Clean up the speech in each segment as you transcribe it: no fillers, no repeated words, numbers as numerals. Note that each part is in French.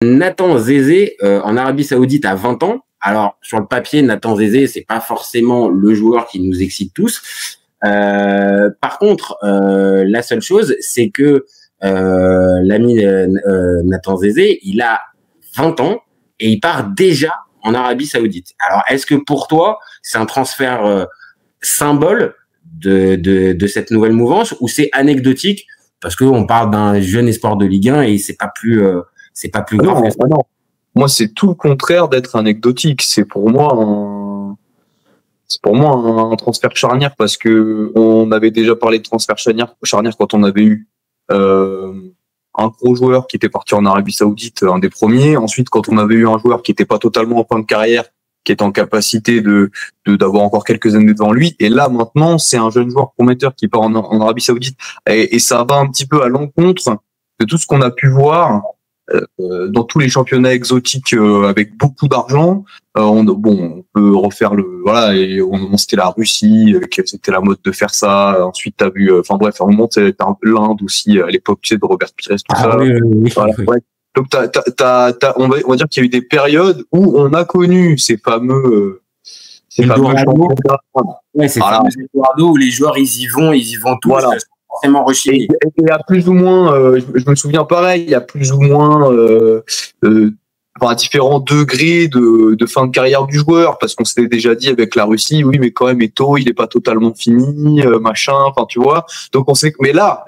Nathan Zézé en Arabie Saoudite à 20 ans. Alors sur le papier, Nathan Zézé, c'est pas forcément le joueur qui nous excite tous. Par contre, la seule chose, c'est que l'ami Nathan Zézé, il a 20 ans et il part déjà en Arabie Saoudite. Alors, est-ce que pour toi, c'est un transfert symbole de cette nouvelle mouvance ou c'est anecdotique parce qu'on parle d'un jeune espoir de Ligue 1 et c'est pas plus grave. Non, non. Moi, c'est tout le contraire d'être anecdotique. C'est pour moi un transfert charnière parce que on avait déjà parlé de transfert charnière quand on avait eu un gros joueur qui était parti en Arabie Saoudite, un des premiers. Ensuite, quand on avait eu un joueur qui était pas totalement en fin de carrière, qui est en capacité d'avoir encore quelques années devant lui. Et là, maintenant, c'est un jeune joueur prometteur qui part en Arabie Saoudite. Et ça va un petit peu à l'encontre de tout ce qu'on a pu voir dans tous les championnats exotiques avec beaucoup d'argent. On peut refaire et c'était la Russie, c'était la mode de faire ça. Ensuite, t'as vu, enfin bref, à un moment, t'as un peu l'Inde aussi, à l'époque, tu sais, de Robert Pires, tout ça. Oui. Voilà, ouais. Donc, on va dire qu'il y a eu des périodes où on a connu ces fameux championnats. Ouais, c'est voilà. Eldorado où les joueurs, ils y vont tous. Voilà. Forcément rechignés. Et il y a plus ou moins, je me souviens pareil, il y a plus ou moins différents degrés de fin de carrière du joueur, parce qu'on s'était déjà dit avec la Russie, oui, mais quand même Eto'o, il est pas totalement fini, machin, enfin tu vois. Donc on sait, mais là,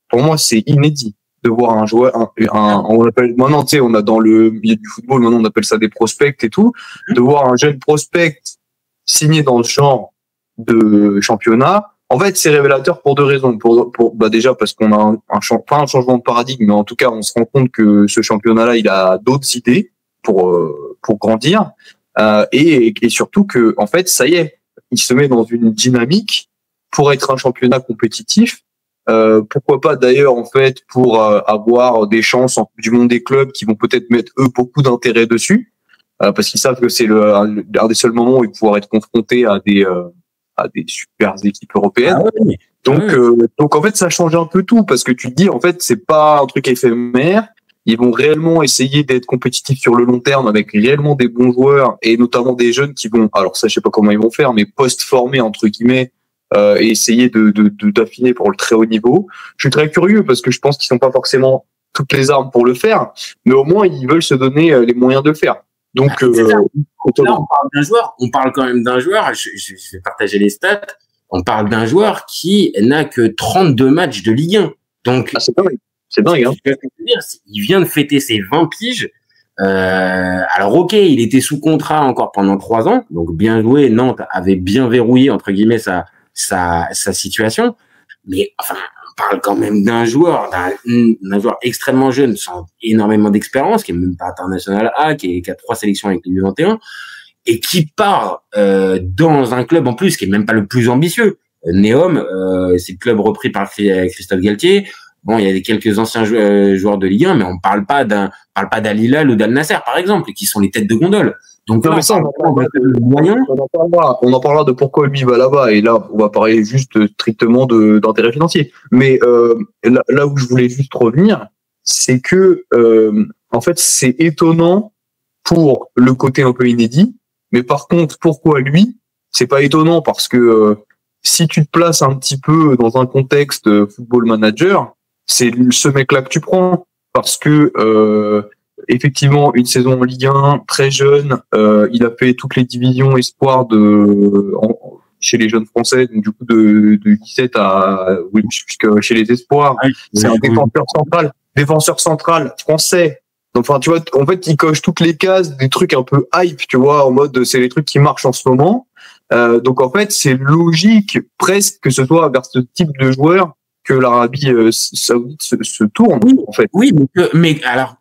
pour moi, c'est inédit de voir un joueur, on appelle maintenant, tu sais, on a dans le milieu du football, maintenant on appelle ça des prospects et tout, de voir un jeune prospect signé dans le genre de championnat. En fait, c'est révélateur pour deux raisons. Déjà parce qu'on a pas un changement de paradigme, mais en tout cas, on se rend compte que ce championnat-là, il a d'autres idées pour grandir, et surtout que, en fait, ça y est, il se met dans une dynamique pour être un championnat compétitif. Pourquoi pas d'ailleurs, en fait, pour avoir des chances en Coupe du Monde des clubs qui vont peut-être mettre eux beaucoup d'intérêt dessus, parce qu'ils savent que c'est un des seuls moments où ils vont pouvoir être confrontés à des super équipes européennes. Ah oui. Donc en fait, ça change un peu tout parce que tu te dis, en fait, c'est pas un truc éphémère. Ils vont réellement essayer d'être compétitifs sur le long terme avec réellement des bons joueurs et notamment des jeunes qui vont, alors ça, je sais pas comment ils vont faire, mais post-formés, entre guillemets, et essayer d'affiner pour le très haut niveau. Je suis très curieux parce que je pense qu'ils n'ont pas forcément toutes les armes pour le faire, mais au moins, ils veulent se donner les moyens de le faire. Donc, là, on parle d'un joueur. On parle quand même d'un joueur. Je vais partager les stats. On parle d'un joueur qui n'a que 32 matchs de Ligue 1. Donc, c'est dingue. C'est dingue, hein. Il vient de fêter ses 20 piges. Alors, ok, il était sous contrat encore pendant 3 ans. Donc, bien joué. Nantes avait bien verrouillé, entre guillemets, sa situation. Mais, enfin, on parle quand même d'un joueur extrêmement jeune, sans énormément d'expérience, qui est même pas international A, qui a 3 sélections avec les U21, et qui part dans un club en plus qui est même pas le plus ambitieux. Neom, c'est le club repris par Christophe Galtier. Bon, il y a quelques anciens joueurs de Ligue 1, mais on parle pas d'Al Hilal ou d'Al Nasser, par exemple, qui sont les têtes de gondole. Donc non, là, on en parlera de pourquoi lui va là-bas, et là on va parler juste strictement d'intérêt financier. Mais là où je voulais juste revenir, c'est que en fait c'est étonnant pour le côté un peu inédit, mais par contre pourquoi lui, c'est pas étonnant parce que si tu te places un petit peu dans un contexte football manager, c'est ce mec-là que tu prends parce que effectivement, une saison en Ligue 1, très jeune, il a fait toutes les divisions espoirs chez les jeunes français, donc du coup de 17 à jusqu'à chez les espoirs. C'est un défenseur central français. Donc, enfin, tu vois, en fait, il coche toutes les cases des trucs un peu hype, tu vois, en mode c'est les trucs qui marchent en ce moment. Donc en fait, c'est logique presque que ce soit vers ce type de joueur que l'Arabie Saoudite se tourne, en fait. Oui, mais alors,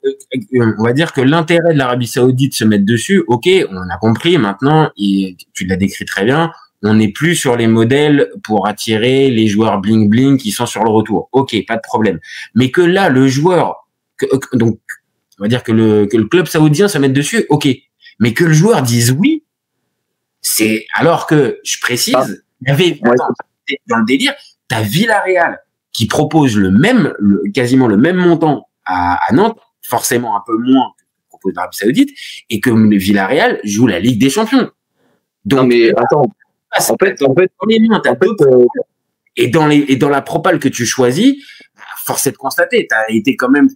on va dire que l'intérêt de l'Arabie Saoudite de se mettre dessus, ok, on a compris, maintenant, et tu l'as décrit très bien, on n'est plus sur les modèles pour attirer les joueurs bling-bling qui sont sur le retour. Ok, pas de problème. Mais que là, le joueur, donc, on va dire que le club saoudien se mette dessus, ok. Mais que le joueur dise oui, c'est, alors que, je précise, il y avait, dans le délire, t'as Villarreal qui propose quasiment le même montant à Nantes. forcément un peu moins que ce que propose l'Arabie Saoudite, et que le Villarreal joue la Ligue des Champions. Donc, non, mais attends. En fait, et dans la propale que tu choisis, force est de constater, tu as été quand même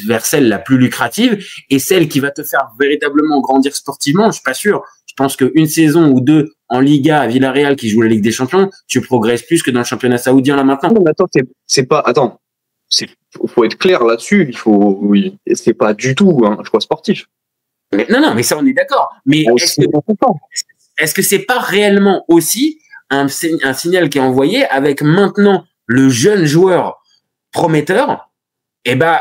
vers celle la plus lucrative et celle qui va te faire véritablement grandir sportivement. Je suis pas sûr. Je pense qu'une saison ou deux en Liga à Villarreal qui joue la Ligue des Champions, tu progresses plus que dans le championnat saoudien là maintenant. Non, mais attends, faut être clair là-dessus. C'est pas du tout un choix sportif. Non, mais ça on est d'accord. Mais est-ce que c'est pas réellement aussi un signal qui est envoyé avec maintenant le jeune joueur prometteur? Eh ben,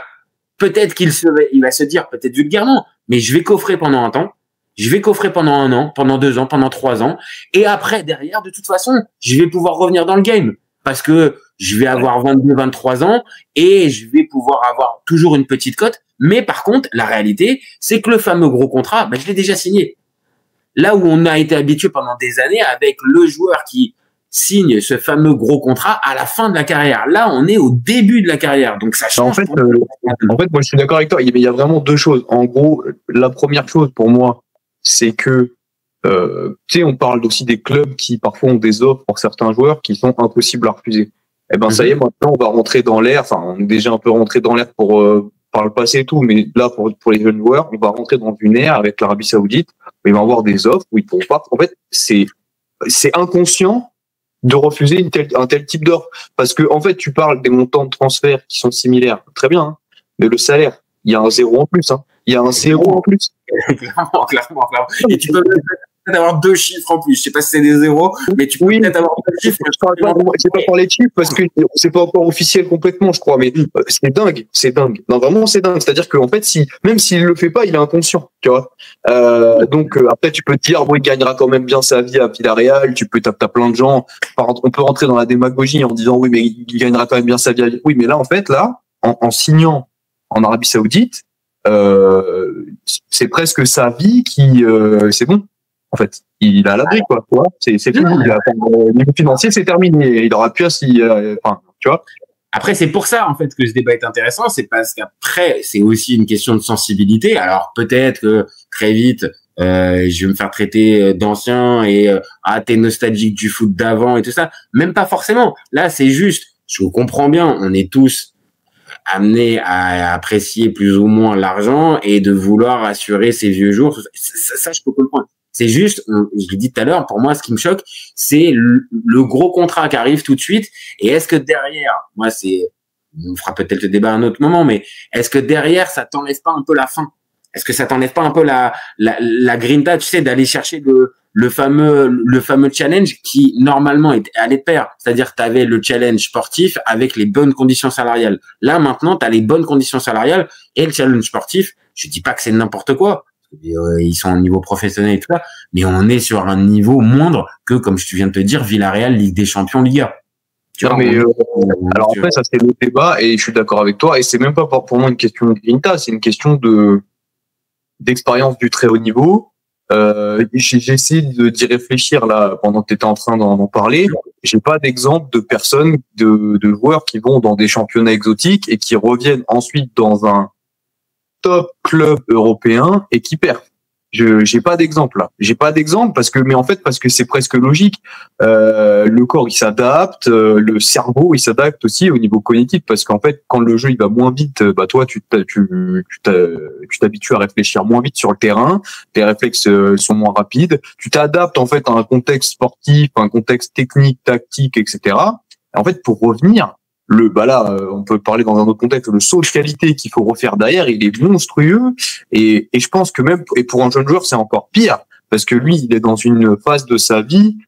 peut-être il va se dire, peut-être vulgairement, mais je vais coffrer pendant un temps, je vais coffrer pendant 1 an, pendant 2 ans, pendant 3 ans, et après, derrière, de toute façon, je vais pouvoir revenir dans le game, parce que je vais avoir 22, 23 ans, et je vais pouvoir avoir toujours une petite cote, mais par contre, la réalité, c'est que le fameux gros contrat, je l'ai déjà signé. Là où on a été habitué pendant des années avec le joueur qui signe ce fameux gros contrat à la fin de la carrière. Là, on est au début de la carrière, donc ça change. En fait, moi, je suis d'accord avec toi. Il y a vraiment 2 choses. En gros, la première chose pour moi, c'est que, tu sais, on parle aussi des clubs qui parfois ont des offres pour certains joueurs qui sont impossibles à refuser. Eh ben, ça y est, maintenant, on va rentrer dans l'ère. Enfin, on est déjà un peu rentré dans l'ère par le passé et tout, mais là, pour les jeunes joueurs, on va rentrer dans une ère avec l'Arabie Saoudite où ils vont avoir des offres où ils pourront pas. En fait, c'est inconscient de refuser un tel type d'offre. Parce que, en fait, tu parles des montants de transfert qui sont similaires. Très bien, hein. Mais le salaire, il y a un 0 en plus, hein. Il y a un 0 en plus. Clairement. Et tu peux peut-être avoir 2 chiffres en plus. Je sais pas si c'est des zéros, mais tu peux peut-être avoir 2 chiffres. Je sais pas parler de chiffres parce que c'est pas encore officiel complètement, je crois, mais c'est dingue. Non, vraiment, c'est dingue. C'est-à-dire qu'en fait, même s'il le fait pas, il est inconscient, tu vois. Donc, après, tu peux te dire, bon, il gagnera quand même bien sa vie à Villarreal. T'as plein de gens. On peut rentrer dans la démagogie en disant, oui, mais il gagnera quand même bien sa vie. Oui, mais là, en fait, en signant en Arabie Saoudite, c'est presque sa vie qui, c'est bon. En fait, il a l'abri, quoi. C'est tout. Niveau financier, c'est terminé. Il aura pu tu vois. Après, c'est pour ça, en fait, que ce débat est intéressant. C'est parce qu'après, c'est aussi une question de sensibilité. Alors, peut-être que très vite, je vais me faire traiter d'ancien et t'es nostalgique du foot d'avant et tout ça. Même pas forcément. Là, c'est juste, je vous comprends bien, on est tous amenés à apprécier plus ou moins l'argent et de vouloir assurer ses vieux jours. Ça, je peux comprendre. C'est juste, je l'ai dit tout à l'heure, pour moi, ce qui me choque, c'est le gros contrat qui arrive tout de suite. Et est-ce que derrière, on fera peut-être le débat à un autre moment, mais est-ce que derrière, ça t'enlève pas un peu la faim? Est-ce que ça t'enlève pas un peu la grinta, tu sais, d'aller chercher le fameux challenge qui, normalement, allait de pair. C'est-à-dire que tu avais le challenge sportif avec les bonnes conditions salariales. Là, maintenant, tu as les bonnes conditions salariales et le challenge sportif. Je dis pas que c'est n'importe quoi. Ils sont au niveau professionnel et tout ça, mais on est sur un niveau moindre que, comme je viens de te dire, Villarreal, Ligue des Champions, Liga. Alors après, ça c'est le débat et je suis d'accord avec toi. Et c'est même pas pour moi une question de grinta, c'est une question d'expérience du très haut niveau. J'ai essayé d'y réfléchir là pendant que tu étais en train d'en parler. J'ai pas d'exemple de personnes, de joueurs qui vont dans des championnats exotiques et qui reviennent ensuite dans un top club européen et qui perd. J'ai pas d'exemple là. J'ai pas d'exemple parce que c'est presque logique. Le corps il s'adapte, le cerveau il s'adapte aussi au niveau cognitif parce qu'en fait quand le jeu il va moins vite, toi tu t'habitues à réfléchir moins vite sur le terrain, tes réflexes sont moins rapides, tu t'adaptes en fait à un contexte sportif, un contexte technique, tactique, etc. En fait pour revenir on peut parler dans un autre contexte, le saut de qualité qu'il faut refaire derrière, il est monstrueux, et je pense que même, et pour un jeune joueur, c'est encore pire, parce que lui, il est dans une phase de sa vie,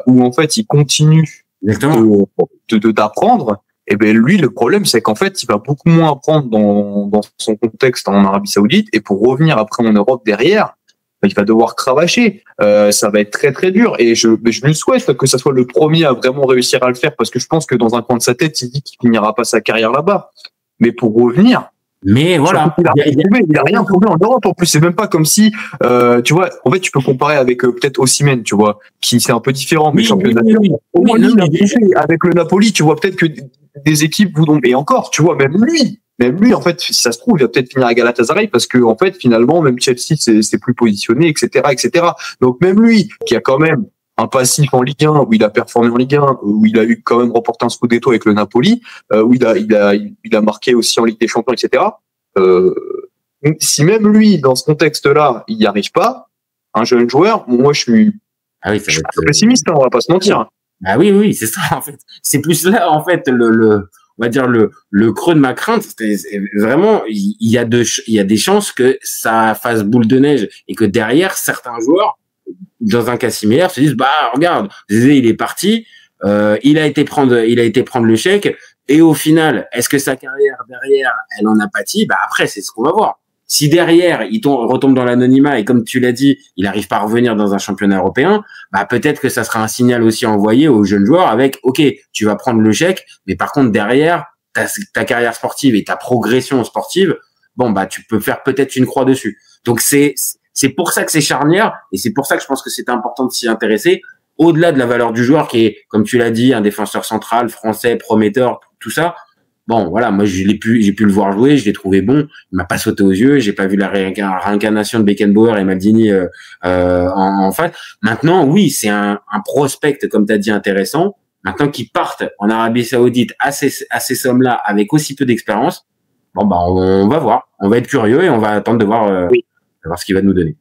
où en fait, il continue d'apprendre, et ben, lui, le problème, c'est qu'en fait, il va beaucoup moins apprendre dans son contexte en Arabie Saoudite, et pour revenir après en Europe derrière, il va devoir cravacher. Ça va être très très dur et je lui souhaite que ça soit le premier à vraiment réussir à le faire parce que je pense que dans un coin de sa tête, il dit qu'il finira pas sa carrière là-bas. Mais pour revenir, mais voilà, il a rien trouvé en Europe en plus. C'est même pas comme si, tu vois, en fait, tu peux comparer avec peut-être Osimhen, tu vois, qui c'est un peu différent, mais championnat. Avec le Napoli, tu vois peut-être que des équipes voudront. Et encore, tu vois, même lui, même lui, en fait, si ça se trouve, il va peut-être finir à Galatasaray parce que, en fait, finalement, même Chelsea, c'est plus positionné, etc., etc. Donc, même lui, qui a quand même un passif en Ligue 1, où il a performé en Ligue 1, où il a eu quand même remporté un Scudetto avec le Napoli, où il a marqué aussi en Ligue des Champions, etc. Si même lui, dans ce contexte-là, il n'y arrive pas, un jeune joueur, moi, je suis un peu pessimiste, hein, on va pas se mentir. Ah oui, oui, c'est ça, en fait. C'est plus là, en fait, on va dire le creux de ma crainte, c'est vraiment, il y a des chances que ça fasse boule de neige et que derrière, certains joueurs, dans un cas similaire, se disent, bah, regarde, Zézé, il est parti, il a été prendre le chèque, et au final, est-ce que sa carrière derrière, elle en a pâti? Bah, après, c'est ce qu'on va voir. Si derrière, il retombe dans l'anonymat et comme tu l'as dit, il n'arrive pas à revenir dans un championnat européen, bah peut-être que ça sera un signal aussi envoyé aux jeunes joueurs avec, ok, tu vas prendre le chèque, mais par contre derrière, ta carrière sportive et ta progression sportive, bon bah tu peux faire peut-être une croix dessus. Donc c'est pour ça que c'est charnière et c'est pour ça que je pense que c'est important de s'y intéresser. Au-delà de la valeur du joueur qui est, comme tu l'as dit, un défenseur central, français, prometteur, tout ça. Bon, voilà, moi j'ai pu le voir jouer, je l'ai trouvé bon, il m'a pas sauté aux yeux, j'ai pas vu la réincarnation de Beckenbauer et Maldini en face. Maintenant, oui, c'est un prospect, comme tu as dit, intéressant. Maintenant qu'ils partent en Arabie Saoudite à ces sommes-là avec aussi peu d'expérience, bon bah on va voir, on va être curieux et on va attendre de voir ce qu'il va nous donner.